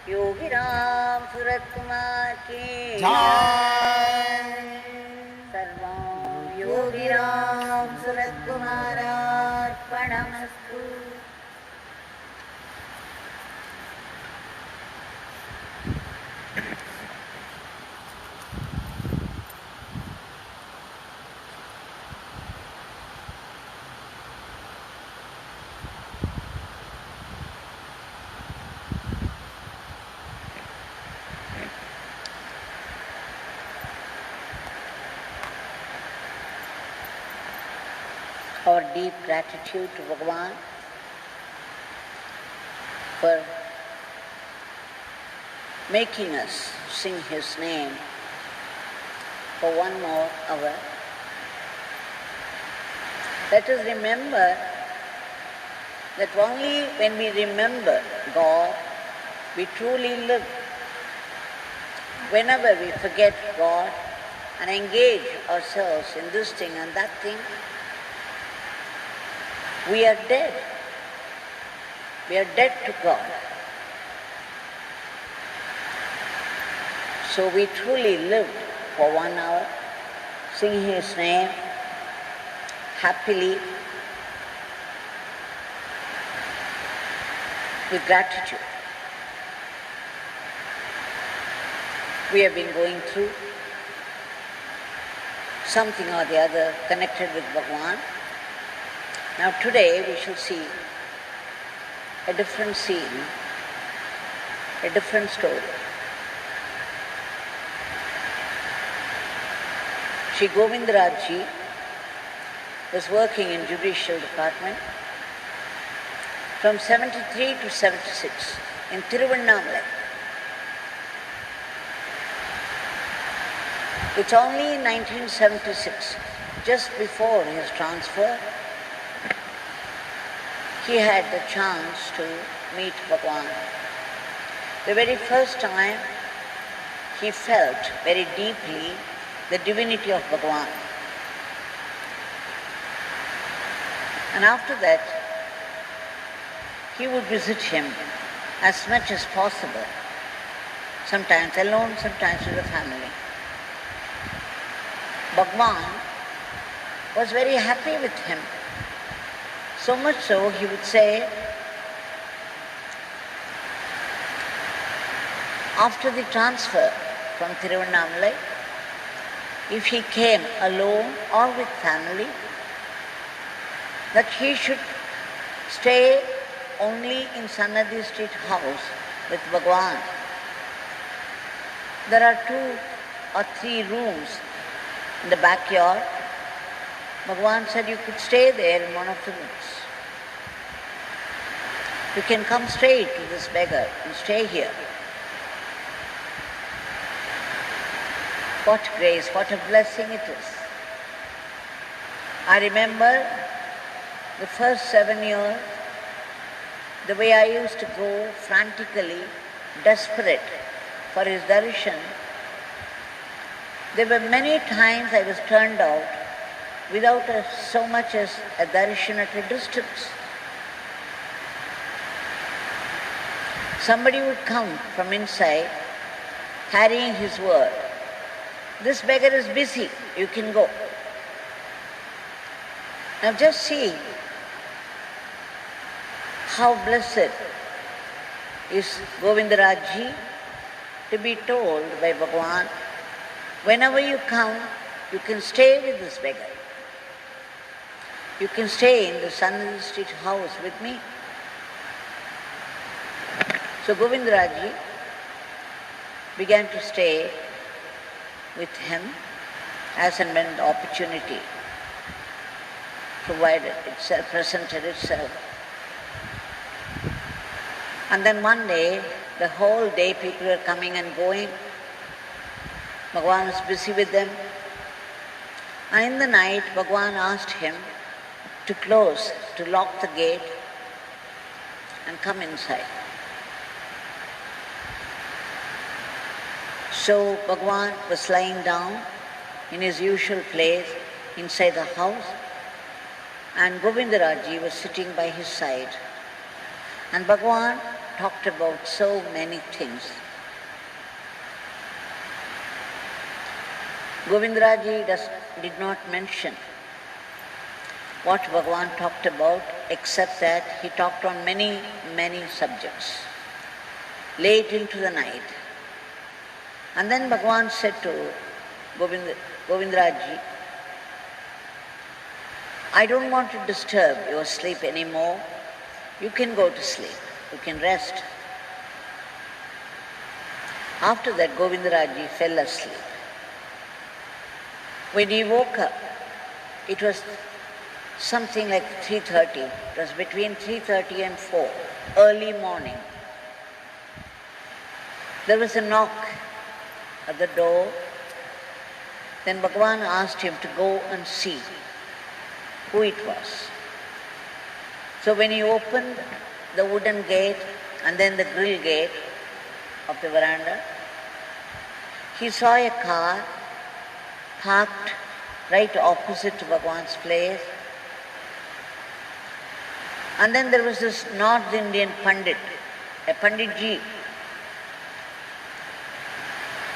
योगी राम सूरत कुमार की जय। सर्वं Yogi Ram Surat कुमारार्पणमस्तु। Our deep gratitude to Bhagavan for making us sing His name for one more hour. Let us remember that only when we remember God, we truly live. Whenever we forget God and engage ourselves in this thing and that thing, we are dead. We are dead to God. So we truly lived for 1 hour, singing His name happily, with gratitude. We have been going through something or the other connected with Bhagavan. Now today we shall see a different scene, a different story. Shri Govindaraj was working in judicial department from 73 to 76 in Tiruvannamalai. It's only in 1976, just before his transfer, he had the chance to meet Bhagavan. The very first time he felt very deeply the divinity of Bhagavan. And after that, he would visit him as much as possible, sometimes alone, sometimes with the family. Bhagavan was very happy with him. So much so, he would say, after the transfer from Tiruvannamalai, if he came alone or with family, that he should stay only in Sannadhi Street house with Bhagavan. There are 2 or 3 rooms in the backyard. Bhagavan said you could stay there in one of the rooms. You can come straight to this beggar and stay here. What grace, what a blessing it is. I remember the first 7 years, the way I used to go frantically, desperate for his darshan. There were many times I was turned out without so much as a darshan at a distance. Somebody would come from inside carrying his word. This beggar is busy, you can go. Now just see how blessed is Govindaraj to be told by Bhagavan, whenever you come, you can stay with this beggar. You can stay in the Sannadhi Street house with me. So Govindaraj began to stay with him as and when the opportunity presented itself. And then one day, the whole day people were coming and going. Bhagavan was busy with them. And in the night, Bhagavan asked him to close, to lock the gate and come inside. So Bhagavan was lying down in his usual place inside the house, and Govindaraj was sitting by his side. And Bhagavan talked about so many things. Govindaraji did not mention what Bhagavan talked about, except that he talked on many, many subjects, late into the night. And then Bhagavan said to Govindaraji, I don't want to disturb your sleep anymore. You can go to sleep. You can rest. After that, Govindaraji fell asleep. When he woke up, it was something like 3:30. It was between 3:30 and 4, early morning. There was a knock at the door. Then Bhagavan asked him to go and see who it was. So when he opened the wooden gate and then the grill gate of the veranda, he saw a car parked right opposite to Bhagavan's place. And then there was this North Indian Pandit, a Panditji,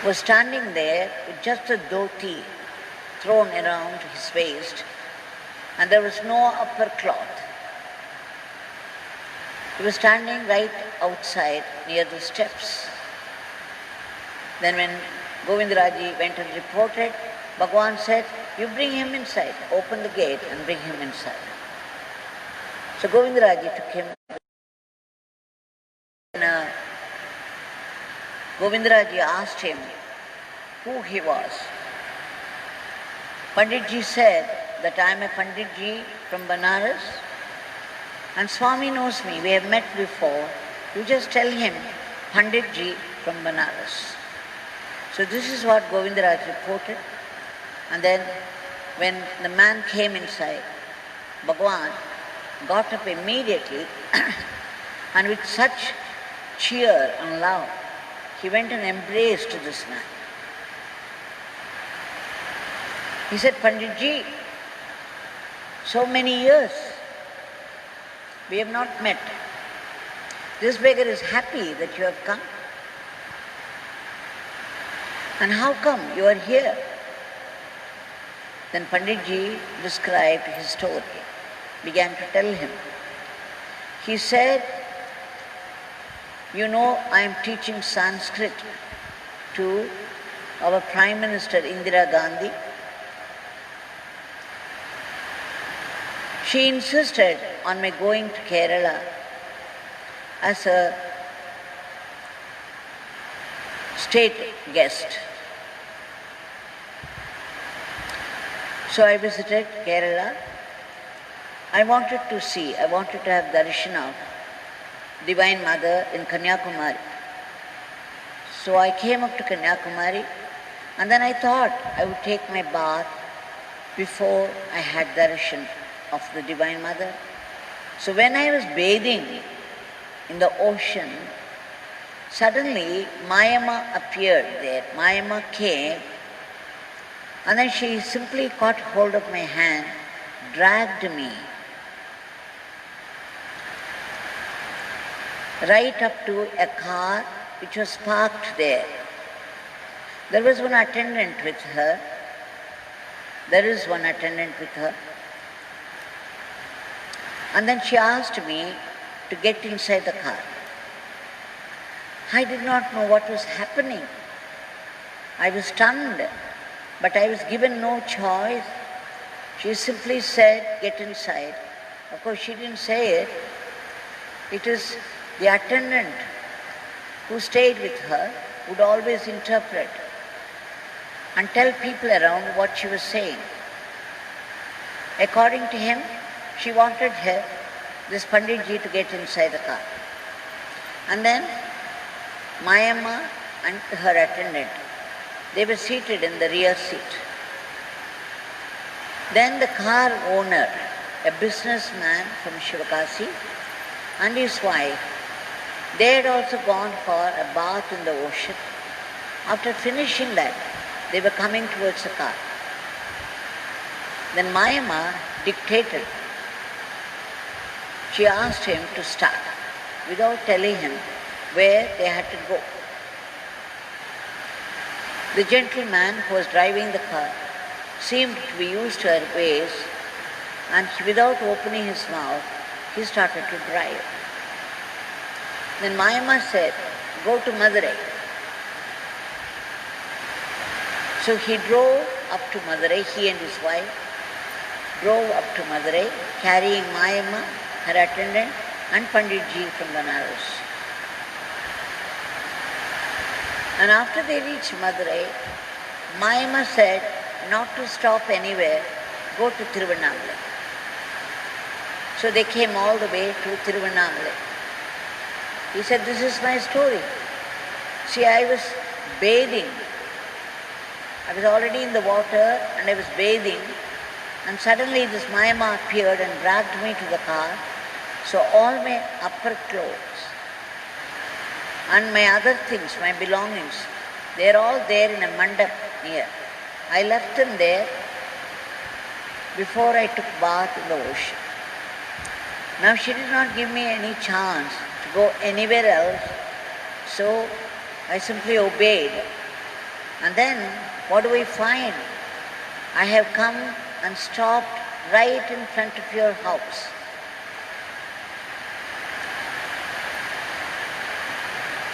was standing there with just a dhoti thrown around his waist, and there was no upper cloth. He was standing right outside near the steps. Then when Govindaraji went and reported, Bhagavan said, you bring him inside, open the gate and bring him inside. So Govindaraji took him. Govindaraji asked him who he was. Panditji said that I am a Panditji from Banaras and Swami knows me, we have met before. You just tell him, Panditji from Banaras. So this is what Govindaraj reported. And then when the man came inside, Bhagavan got up immediately and with such cheer and love, he went and embraced this man. He said, Panditji, so many years we have not met. This beggar is happy that you have come. And how come you are here? Then Panditji described his story, began to tell him. He said, you know, I am teaching Sanskrit to our Prime Minister Indira Gandhi. She insisted on my going to Kerala as a state guest. So I visited Kerala. I wanted to have darshan of Divine Mother in Kanyakumari. So I came up to Kanyakumari and then I thought I would take my bath before I had darshan of the Divine Mother. So when I was bathing in the ocean, suddenly Mayama appeared there. Mayama came and then she simply caught hold of my hand, dragged me right up to a car which was parked there. There was one attendant with her. And then she asked me to get inside the car. I did not know what was happening. I was stunned, but I was given no choice. She simply said, get inside. Of course, she didn't say it. It is the attendant who stayed with her would always interpret and tell people around what she was saying. According to him, she wanted this Panditji to get inside the car. And then Mayama and her attendant, they were seated in the rear seat. Then the car owner, a businessman from Shivakasi, and his wife, they had also gone for a bath in the ocean. After finishing that, they were coming towards the car. Then Mayama dictated. She asked him to start without telling him where they had to go. The gentleman who was driving the car seemed to be used to her ways, and without opening his mouth, he started to drive. Then Mayama said, "Go to Madurai." So he drove up to Madurai, he and his wife drove up to Madurai, carrying Mayama, her attendant, and Panditji from Banaras. And after they reached Madurai, Mayama said not to stop anywhere, go to Tiruvannamalai. So they came all the way to Tiruvannamalai. He said, "This is my story. See, I was bathing. I was already in the water and I was bathing, and suddenly this Mayama appeared and dragged me to the car. So all my upper clothes and my other things, my belongings, they're all there in a mandap here. I left them there before I took bath in the ocean. Now she did not give me any chance to go anywhere else, so I simply obeyed. And then, what do I find? I have come and stopped right in front of your house.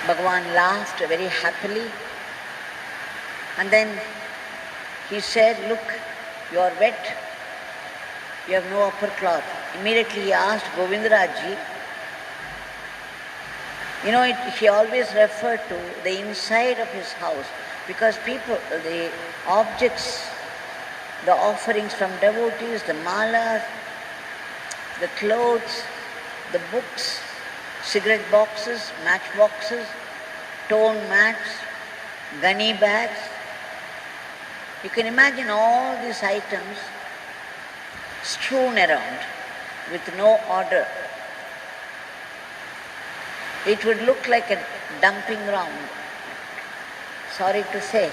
Bhagavan laughed very happily, and then he said, "Look, you are wet, you have no upper cloth." Immediately he asked Govindaraji, he always referred to the inside of his house, because people, the objects, the offerings from devotees, the malas, the clothes, the books, cigarette boxes, match boxes, torn mats, gunny bags. You can imagine all these items strewn around with no order. It would look like a dumping ground. Sorry to say.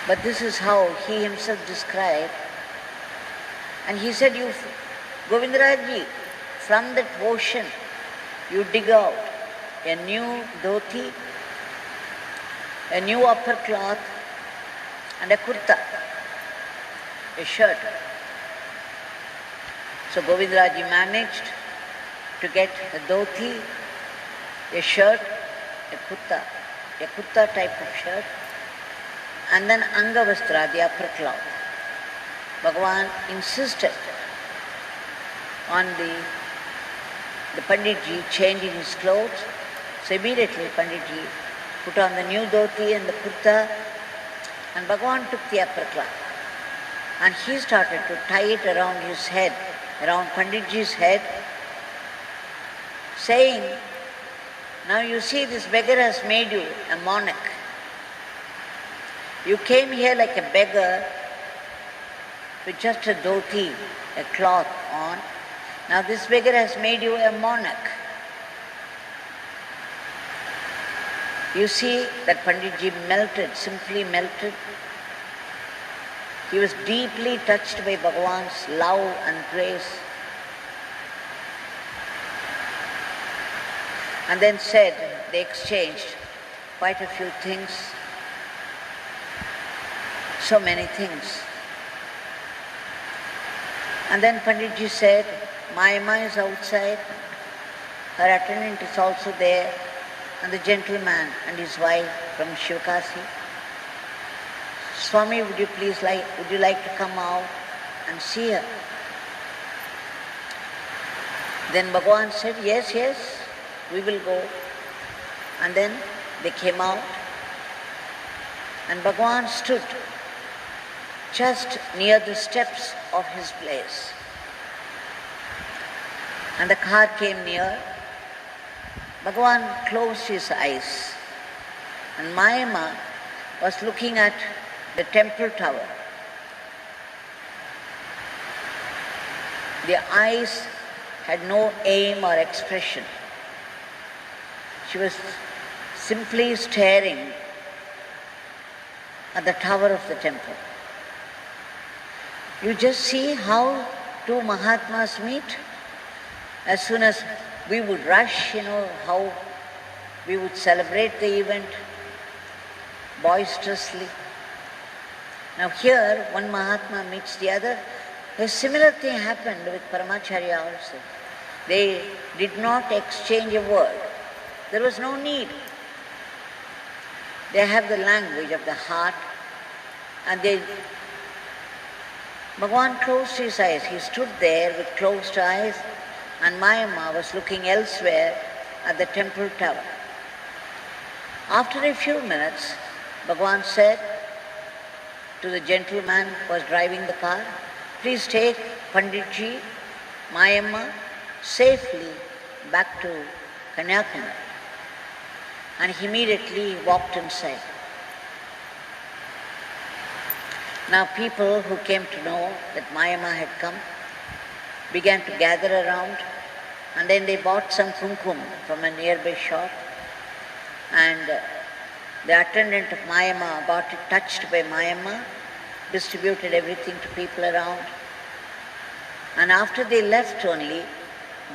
But this is how he himself described. And he said, Govindaraji, from that ocean, you dig out a new dhoti, a new upper cloth, and a kurta, a shirt. So Govindaraji managed to get a dhoti, a shirt, a kurta type of shirt, and then Angavastra, the upper cloth. Bhagavan insisted on the Panditji changing his clothes. So immediately Panditji put on the new dhoti and the kurta, and Bhagavan took the upper cloth. And he started to tie it around his head, around Panditji's head, saying, "Now you see, this beggar has made you a monarch. You came here like a beggar with just a dhoti, a cloth on. Now this beggar has made you a monarch." You see that Panditji melted, simply melted. He was deeply touched by Bhagavan's love and grace. And then said, they exchanged quite a few things, so many things. And then Panditji said, Mayama is outside, her attendant is also there, and the gentleman and his wife from Shivakasi. Swami, would you like to come out and see her? Then Bhagavan said, yes, we will go. And then they came out, and Bhagavan stood just near the steps of his place. And the car came near. Bhagavan closed his eyes, and Mayama was looking at the temple tower. The eyes had no aim or expression. She was simply staring at the tower of the temple. You just see how two Mahatmas meet. As soon as we would rush, how we would celebrate the event boisterously. Now here, one Mahatma meets the other. A similar thing happened with Paramacharya also. They did not exchange a word. There was no need. They have the language of the heart, and Bhagavan closed his eyes. He stood there with closed eyes, and Mayamma was looking elsewhere at the temple tower. After a few minutes, Bhagavan said to the gentleman who was driving the car, "Please take Panditji, Mayamma, safely back to Kanyakumari." And he immediately walked inside. Now people who came to know that Mayamma had come began to gather around, and then they bought some kumkum from a nearby shop, and the attendant of Mayamma got it touched by Mayamma, distributed everything to people around, and after they left only,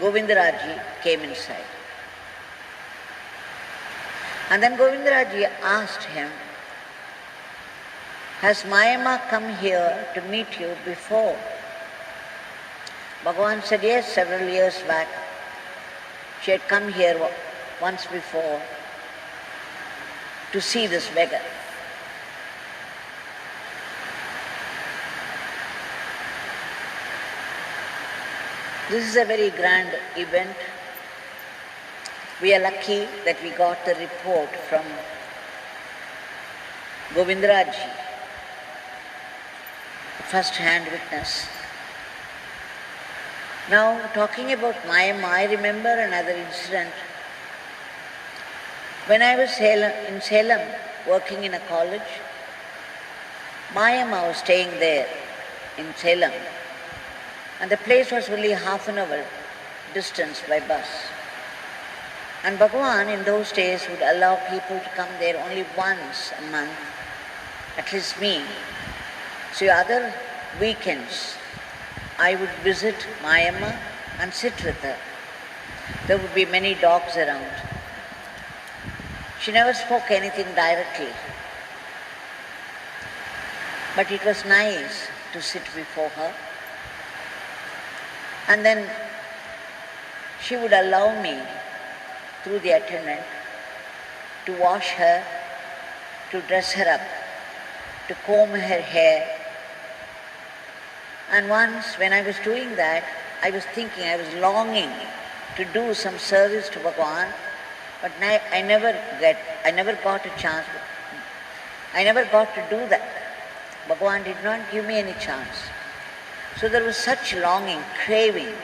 Govindaraji came inside. And then Govindaraji asked him, "Has Mayamma come here to meet you before?" Bhagavan said, "Yes, several years back. She had come here once before to see this beggar." This is a very grand event. We are lucky that we got the report from Govindaraji, first-hand witness. Now, talking about Mayamma, I remember another incident. When I was in Salem, working in a college, Mayamma was staying there in Salem, and the place was only half an hour distance by bus. And Bhagavan in those days would allow people to come there only once a month, at least me. So other weekends, I would visit Mayamma and sit with her. There would be many dogs around. She never spoke anything directly, but it was nice to sit before her. And then she would allow me, through the attendant, to wash her, to dress her up, to comb her hair. And once when I was doing that, I was thinking, I was longing to do some service to Bhagavan, but I never got a chance. I never got to do that. Bhagavan did not give me any chance. So there was such longing, craving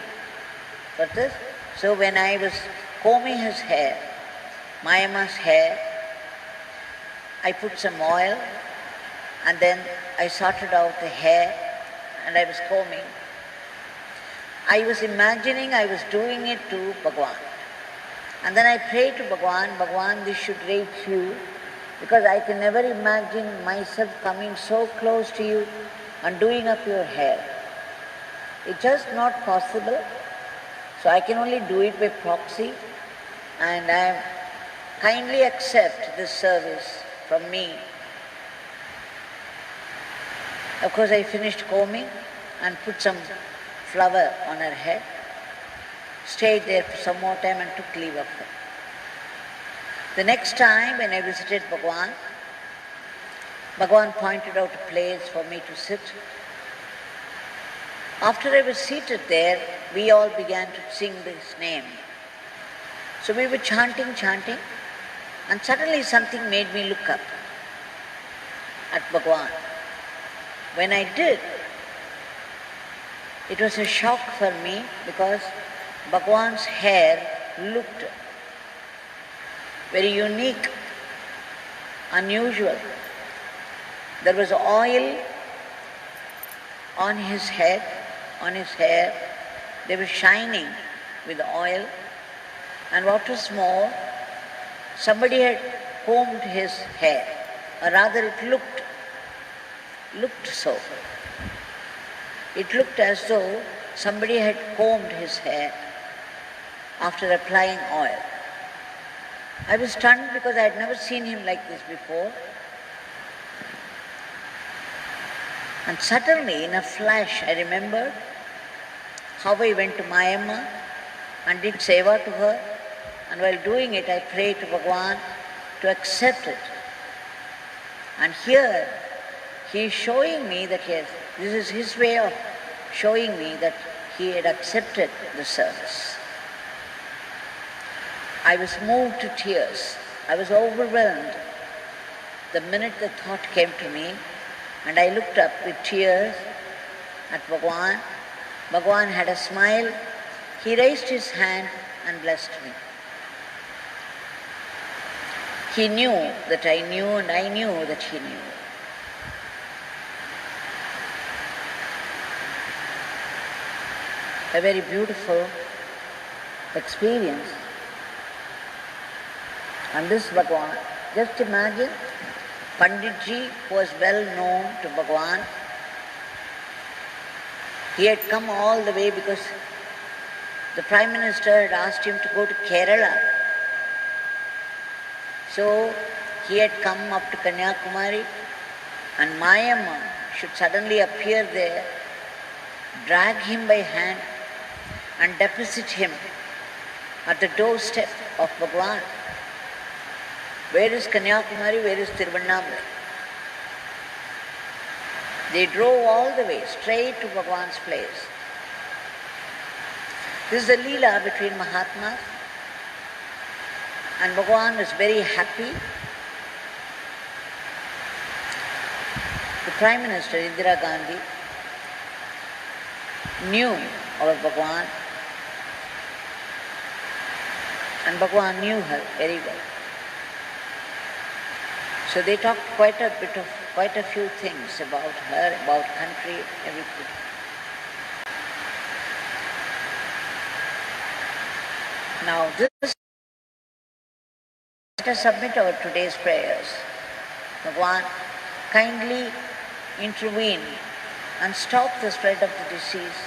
for this. So when I was combing his hair, Mayamma's hair, I put some oil, and then I sorted out the hair, and I was combing. I was imagining I was doing it to Bhagavan. And then I prayed to Bhagavan, "Bhagavan, this should reach you, because I can never imagine myself coming so close to you and doing up your hair. It's just not possible. So I can only do it by proxy, and I kindly accept this service from me." Of course, I finished combing and put some flower on her head, stayed there for some more time and took leave of her. The next time when I visited Bhagavan, Bhagavan pointed out a place for me to sit. After I was seated there, we all began to sing his name. So we were chanting, and suddenly something made me look up at Bhagavan. When I did, it was a shock for me, because Bhagavan's hair looked very unique, unusual. There was oil on his head, on his hair. They were shining with oil. And what was more, somebody had combed his hair, or rather it looked so. It looked as though somebody had combed his hair. after applying oil. I was stunned because I had never seen him like this before. And suddenly, in a flash, I remembered how I went to Mayamma and did seva to her. And while doing it, I prayed to Bhagavan to accept it. And here, he is showing me that yes, this is his way of showing me that he had accepted the service. I was moved to tears. I was overwhelmed the minute the thought came to me, and I looked up with tears at Bhagavan. Bhagavan had a smile. He raised his hand and blessed me. He knew that I knew, and I knew that he knew. A very beautiful experience. And this Bhagavan, just imagine, Panditji was well known to Bhagavan. He had come all the way because the Prime Minister had asked him to go to Kerala. So he had come up to Kanyakumari, and Mayamma should suddenly appear there, drag him by hand and deposit him at the doorstep of Bhagavan. Where is Kanyakumari? Where is Tiruvannamalai? They drove all the way straight to Bhagavan's place. This is the Leela between Mahatmas, and Bhagavan was very happy. The Prime Minister, Indira Gandhi, knew about Bhagavan, and Bhagavan knew her very well. So they talked quite a few things about her, about country, everything. Now this, let us submit our today's prayers. Bhagavan, kindly intervene and stop the spread of the disease.